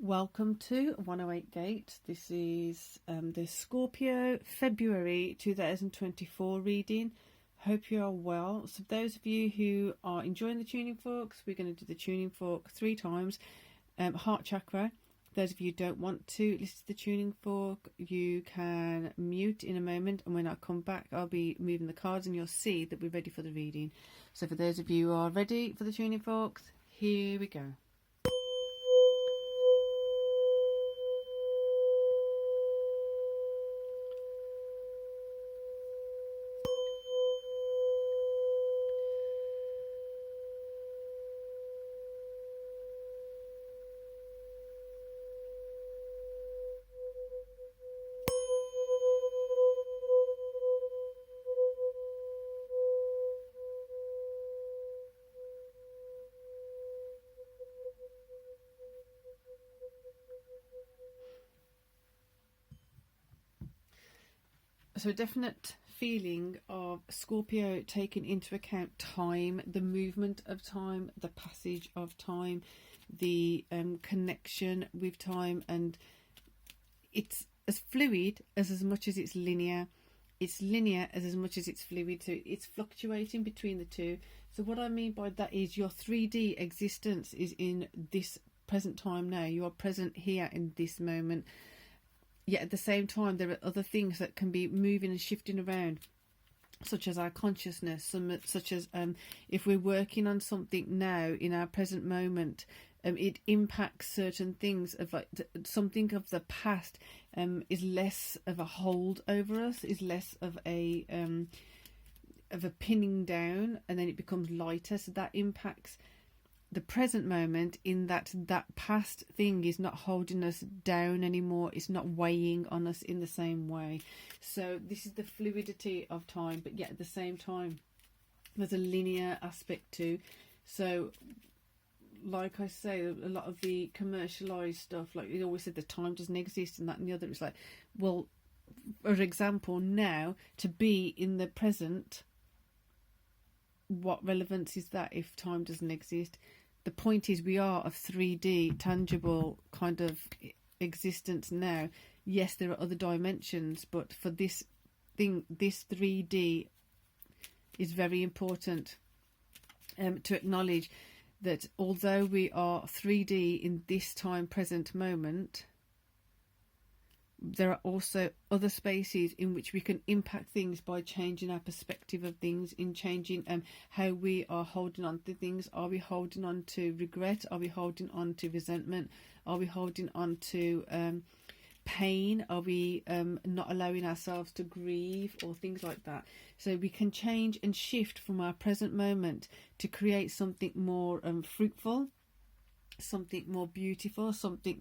Welcome to 108 Gate. This is the Scorpio February 2024 reading. Hope you are well. So those of you who are enjoying the tuning forks, we're going to do the tuning fork 3 times. Heart chakra. Those of you who don't want to listen to the tuning fork, you can mute in a moment, and when I come back I'll be moving the cards and you'll see that we're ready for the reading. So for those of you who are ready for the tuning forks, here we go. So a definite feeling of Scorpio taking into account time, the movement of time, the passage of time, the connection with time, and it's as fluid as much as it's linear. It's linear as much as it's fluid, so it's fluctuating between the two. So what I mean by that is your 3D existence is in this present time now. You are present here in this moment. Yet at the same time, there are other things that can be moving and shifting around, such as our consciousness, such as if we're working on something now in our present moment, it impacts certain things. Of like something of the past is less of a hold over us, is less of a pinning down, and then it becomes lighter. So that impacts the present moment, in that past thing is not holding us down anymore. It's not weighing on us in the same way. So this is the fluidity of time, but yet at the same time there's a linear aspect too. So like I say, a lot of the commercialized stuff, like it always said the time doesn't exist and that and the other, it's like, well, for example, now to be in the present, what relevance is that if time doesn't exist? The point is, we are a 3D tangible kind of existence now. Yes, there are other dimensions, but for this thing, this 3D is very important to acknowledge that although we are 3D in this time present moment, there are also other spaces in which we can impact things by changing our perspective of things, in changing how we are holding on to things. Are we holding on to regret? Are we holding on to resentment? Are we holding on to pain? Are we not allowing ourselves to grieve, or things like that? So we can change and shift from our present moment to create something more fruitful, something more beautiful, something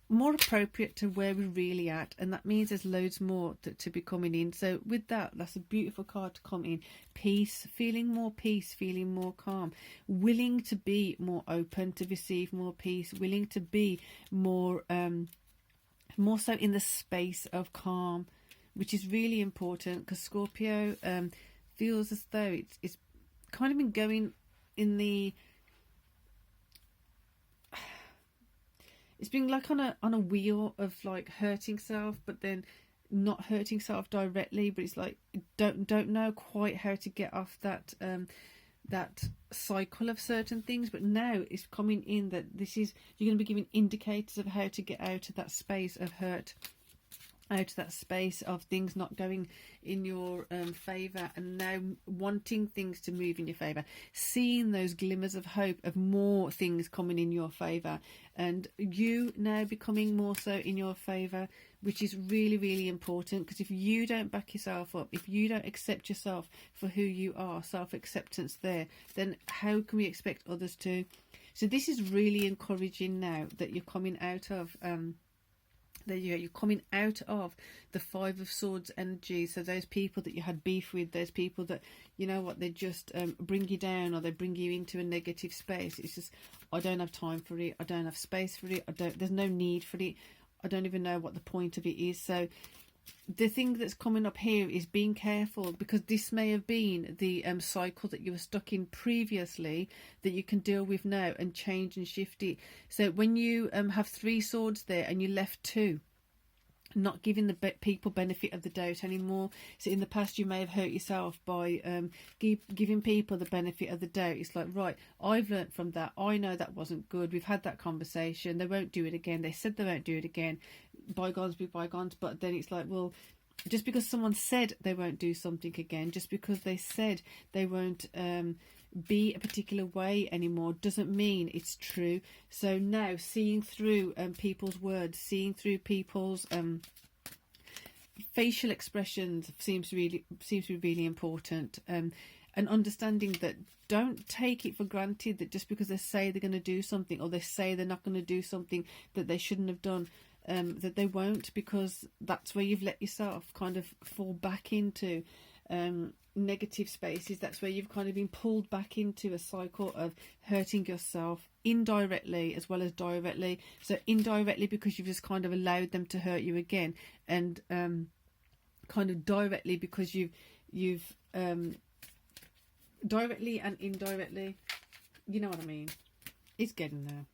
more appropriate to where we're really at. And that means there's loads more to be coming in. So with that, that's a beautiful card to come in. Peace, feeling more peace, feeling more calm, willing to be more open to receive more peace, willing to be more so in the space of calm, which is really important, because Scorpio feels as though it's kind of been going in the, it's been like on a wheel of like hurting self, but then not hurting self directly, but it's like don't know quite how to get off that that cycle of certain things. But now it's coming in that this is, you're going to be given indicators of how to get out of that space of hurt, out of that space of things not going in your favour, and now wanting things to move in your favour, seeing those glimmers of hope of more things coming in your favour, and you now becoming more so in your favour, which is really, really important. Because if you don't back yourself up, if you don't accept yourself for who you are, self-acceptance there, then how can we expect others to? So this is really encouraging now that you're coming out of you're coming out of the 5 of Swords energy. So those people that you had beef with, those people that, you know what, they just bring you down, or they bring you into a negative space. It's just, I don't have time for it, I don't have space for it, there's no need for it, I don't even know what the point of it is. So the thing that's coming up here is being careful, because this may have been the cycle that you were stuck in previously that you can deal with now and change and shift it. So when you have 3 swords there and you left 2, not giving the people benefit of the doubt anymore. So in the past you may have hurt yourself by giving people the benefit of the doubt. It's like, right, I've learnt from that, I know that wasn't good, we've had that conversation, they won't do it again, they said they won't do it again, bygones be bygones. But then it's like, well, just because someone said they won't do something again, just because they said they won't be a particular way anymore, doesn't mean it's true. So now seeing through people's words, seeing through people's facial expressions seems to be really important, and understanding that don't take it for granted that just because they say they're going to do something, or they say they're not going to do something that they shouldn't have done, that they won't, because that's where you've let yourself kind of fall back into negative spaces. That's where you've kind of been pulled back into a cycle of hurting yourself indirectly as well as directly. So indirectly because you've just kind of allowed them to hurt you again, and kind of directly because you've directly and indirectly, you know what I mean. It's getting there.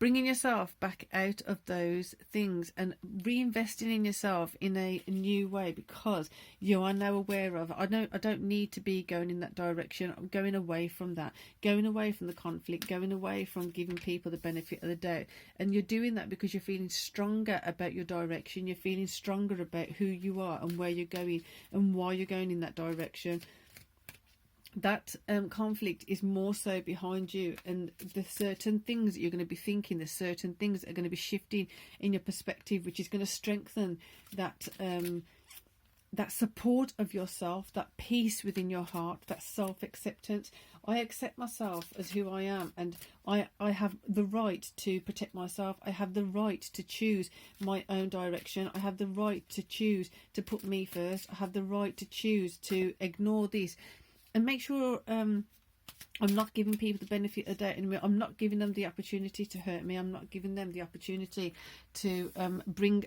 Bringing yourself back out of those things and reinvesting in yourself in a new way, because you are now aware of, I don't need to be going in that direction. I'm going away from that, going away from the conflict, going away from giving people the benefit of the doubt. And you're doing that because you're feeling stronger about your direction. You're feeling stronger about who you are and where you're going and why you're going in that direction. That conflict is more so behind you, and the certain things that you're going to be thinking, the certain things that are going to be shifting in your perspective, which is going to strengthen that that support of yourself, that peace within your heart, that self-acceptance. I accept myself as who I am, and I have the right to protect myself. I have the right to choose my own direction. I have the right to choose to put me first. I have the right to choose to ignore this. And make sure I'm not giving people the benefit of the doubt anymore. I'm not giving them the opportunity to hurt me. I'm not giving them the opportunity to bring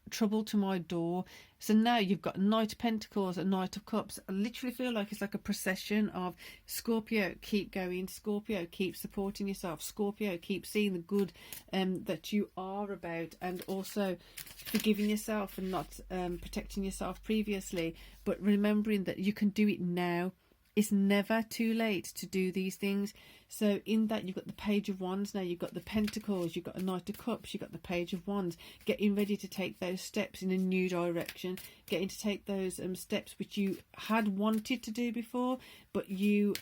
trouble to my door. So now you've got Knight of Pentacles and Knight of Cups. I literally feel like it's like a procession of Scorpio, keep going. Scorpio, keep supporting yourself. Scorpio, keep seeing the good that you are about, and also forgiving yourself and not protecting yourself previously, but remembering that you can do it now. It's never too late to do these things. So in that, you've got the Page of Wands now, you've got the Pentacles, you've got a Knight of Cups, you've got the Page of Wands, getting ready to take those steps in a new direction, getting to take those steps which you had wanted to do before, but you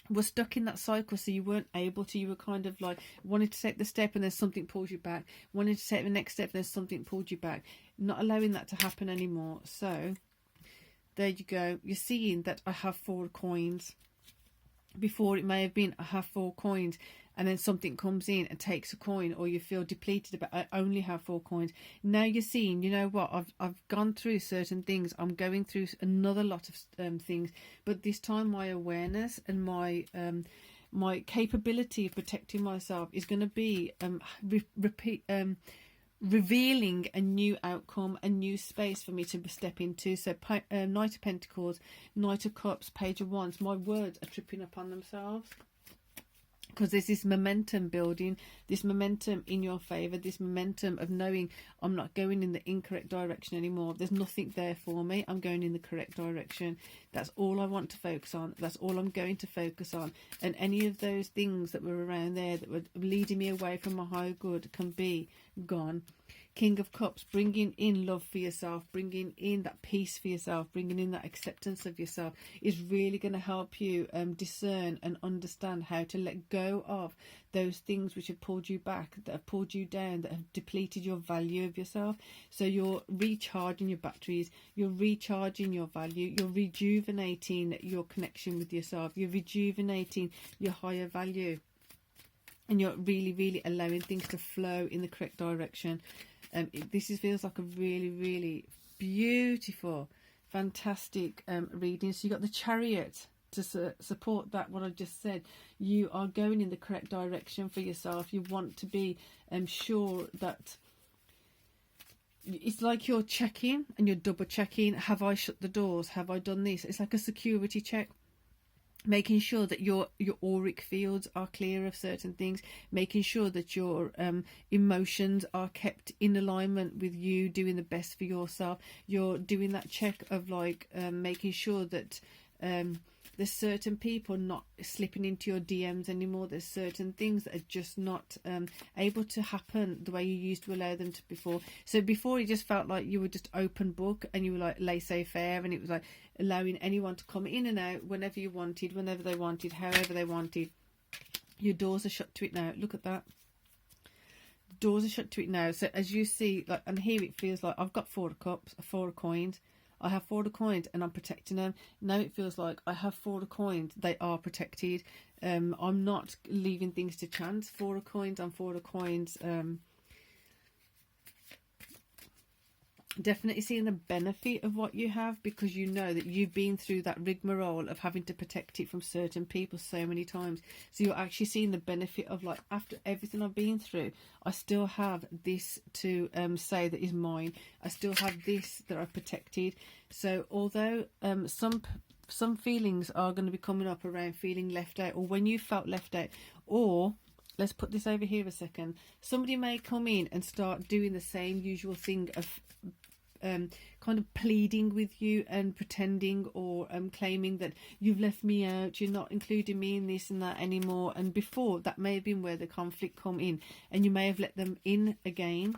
were stuck in that cycle, so you weren't able to. You were kind of like wanting to take the step and then something pulls you back, wanting to take the next step and then something pulled you back, not allowing that to happen anymore. So there you go. You're seeing that I have 4 coins. Before it may have been I have 4 coins, and then something comes in and takes a coin, or you feel depleted about I only have 4 coins. Now you're seeing, you know what, I've gone through certain things. I'm going through another lot of things, but this time my awareness and my capability of protecting myself is going to be revealing a new outcome, a new space for me to step into. So Knight of Pentacles, Knight of Cups, Page of Wands. My words are tripping up on themselves, because there's this momentum building, this momentum in your favour, this momentum of knowing I'm not going in the incorrect direction anymore. There's nothing there for me. I'm going in the correct direction. That's all I want to focus on. That's all I'm going to focus on. And any of those things that were around there that were leading me away from my higher good can be gone. King of Cups, bringing in love for yourself, bringing in that peace for yourself, bringing in that acceptance of yourself is really going to help you discern and understand how to let go of those things which have pulled you back, that have pulled you down, that have depleted your value of yourself. So you're recharging your batteries, you're recharging your value, you're rejuvenating your connection with yourself, you're rejuvenating your higher value, and you're really, really allowing things to flow in the correct direction. This feels like a really, really beautiful, fantastic reading. So you got the Chariot to support that, what I just said. You are going in the correct direction for yourself. You want to be sure that it's like you're checking and you're double checking. Have I shut the doors? Have I done this? It's like a security check, making sure that your auric fields are clear of certain things, making sure that your emotions are kept in alignment with you doing the best for yourself. You're doing that check of like making sure that there's certain people not slipping into your DMs anymore. There's certain things that are just not able to happen the way you used to allow them to before. So before, it just felt like you were just open book and you were like laissez-faire, and it was like allowing anyone to come in and out whenever you wanted, whenever they wanted, however they wanted. Your doors are shut to it now. Look at that. The doors are shut to it now. So as you see, like, and here it feels like I've got 4 of cups, 4 of coins. I have 4 of coins and I'm protecting them. Now it feels like I have 4 of coins. They are protected. I'm not leaving things to chance. 4 of coins on 4 of coins. Definitely seeing the benefit of what you have, because you know that you've been through that rigmarole of having to protect it from certain people so many times. So you're actually seeing the benefit of, like, after everything I've been through, I still have this to say that is mine. I still have this that I've protected. So although some feelings are going to be coming up around feeling left out, or when you felt left out, or let's put this over here a second, somebody may come in and start doing the same usual thing of kind of pleading with you and pretending, or claiming that you've left me out, you're not including me in this and that anymore. And before, that may have been where the conflict come in, and you may have let them in again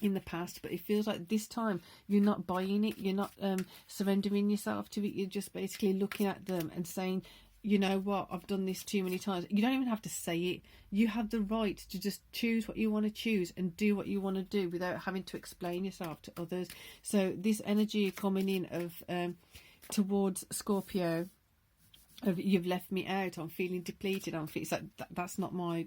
in the past. But it feels like this time you're not buying it, you're not surrendering yourself to it. You're just basically looking at them and saying, you know what, I've done this too many times. You don't even have to say it. You have the right to just choose what you want to choose and do what you want to do without having to explain yourself to others. So this energy coming in of towards Scorpio, of you've left me out, I'm feeling depleted, I'm feeling, it's like that's not my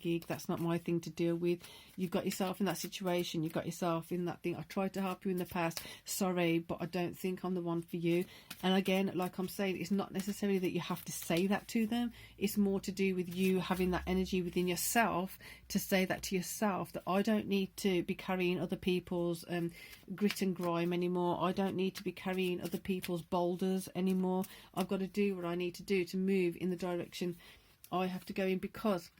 gig, that's not my thing to deal with. You've got yourself in that situation, you've got yourself in that thing. I tried to help you in the past, sorry, but I don't think I'm the one for you. And again, like I'm saying, it's not necessarily that you have to say that to them. It's more to do with you having that energy within yourself to say that to yourself, that I don't need to be carrying other people's grit and grime anymore. I don't need to be carrying other people's boulders anymore. I've got to do what I need to do to move in the direction I have to go in, because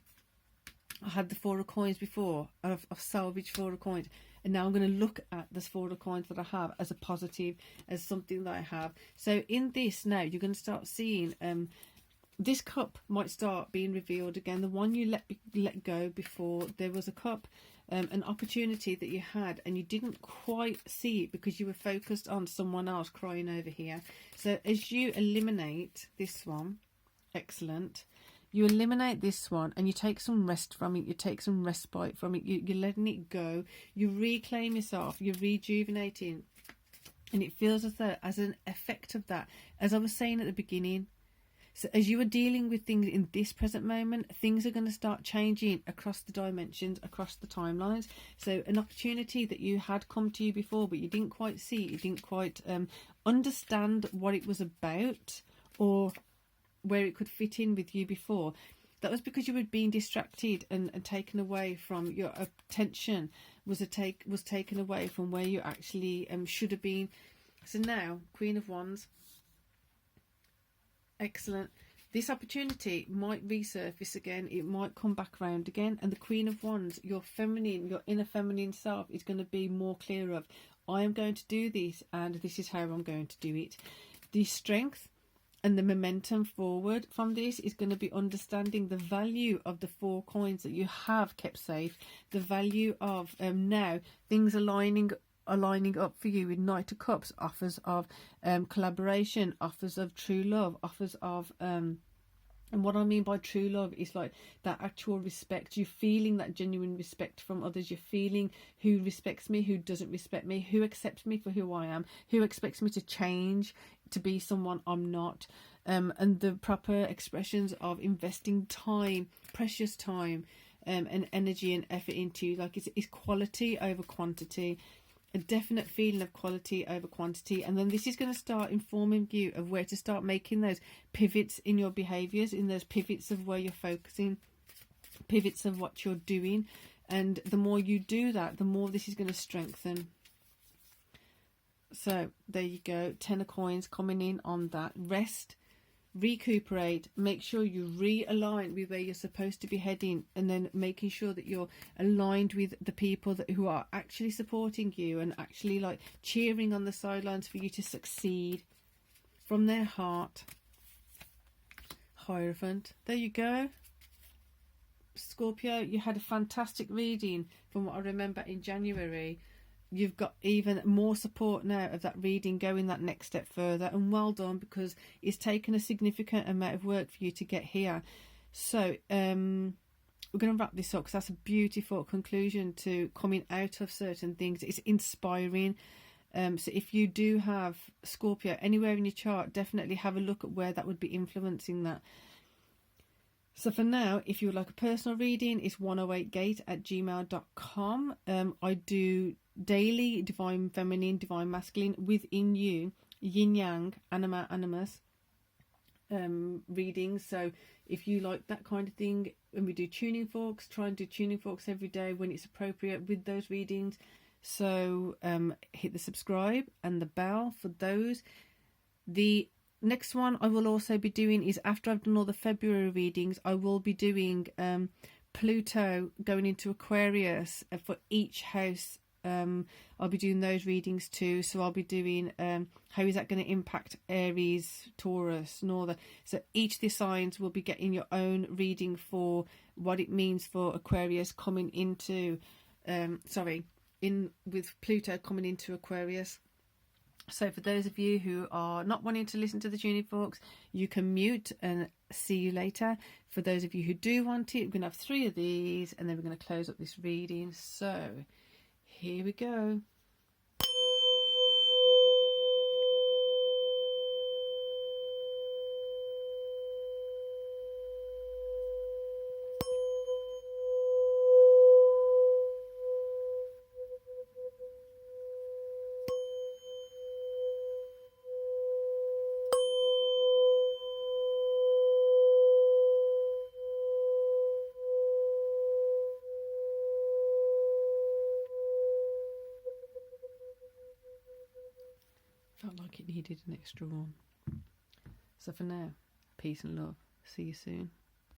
I had the 4 of coins before. I've salvaged 4 of coins, and now I'm going to look at this 4 of coins that I have as a positive, as something that I have. So in this now, you're going to start seeing this cup might start being revealed again. The one you let go before, there was a cup, an opportunity that you had, and you didn't quite see it because you were focused on someone else crying over here. So as you eliminate this one, excellent, you eliminate this one and you take some rest from it, you take some respite from it, you're letting it go, you reclaim yourself, you're rejuvenating. And it feels as though, as an effect of that, as I was saying at the beginning, so as you are dealing with things in this present moment, things are going to start changing across the dimensions, across the timelines. So an opportunity that you had come to you before, but you didn't quite see, you didn't quite understand what it was about or where it could fit in with you before. That was because you were being distracted and taken away from your attention, was taken away from where you actually should have been. So now, Queen of Wands. Excellent. This opportunity might resurface again. It might come back around again. And the Queen of Wands, your feminine, your inner feminine self is going to be more clear of, I am going to do this and this is how I'm going to do it. The strength and the momentum forward from this is going to be understanding the value of the 4 coins that you have kept safe. The value of now things aligning up for you with Knight of Cups, offers of collaboration, offers of true love, offers of and what I mean by true love is like that actual respect. You're feeling that genuine respect from others. You're feeling who respects me, who doesn't respect me, who accepts me for who I am, who expects me to change to be someone I'm not. And the proper expressions of investing time, precious time, and energy and effort into, like it's quality over quantity. A definite feeling of quality over quantity. And then this is going to start informing you of where to start making those pivots in your behaviours, in those pivots of where you're focusing, pivots of what you're doing. And the more you do that, the more this is going to strengthen. So there you go, 10 of coins coming in on that. Rest, recuperate, make sure you realign with where you're supposed to be heading, and then making sure that you're aligned with the people who are actually supporting you and actually like cheering on the sidelines for you to succeed from their heart. Hierophant, there you go. Scorpio, you had a fantastic reading from what I remember in January. You've got even more support now of that reading, going that next step further, and well done, because it's taken a significant amount of work for you to get here. So we're going to wrap this up, because that's a beautiful conclusion to coming out of certain things. It's inspiring. So if you do have Scorpio anywhere in your chart, definitely have a look at where that would be influencing that. So for now, if you would like a personal reading, it's 108gate@gmail.com. I do daily divine feminine, divine masculine, within you, yin yang, anima animus readings. So if you like that kind of thing, when we do tuning forks, try and do tuning forks every day when it's appropriate with those readings. So hit the subscribe and the bell for those. The next one I will also be doing is, after I've done all the February readings, I will be doing Pluto going into Aquarius for each house. I'll be doing those readings too. So I'll be doing how is that going to impact Aries, Taurus, Northern. So each of the signs will be getting your own reading for what it means for Aquarius coming into with Pluto coming into Aquarius. So for those of you who are not wanting to listen to the tuning forks, you can mute and see you later. For those of you who do want it, we're going to have 3 of these, and then we're going to close up this reading. So here we go. Felt like it needed an extra one. So for now, peace and love. See you soon.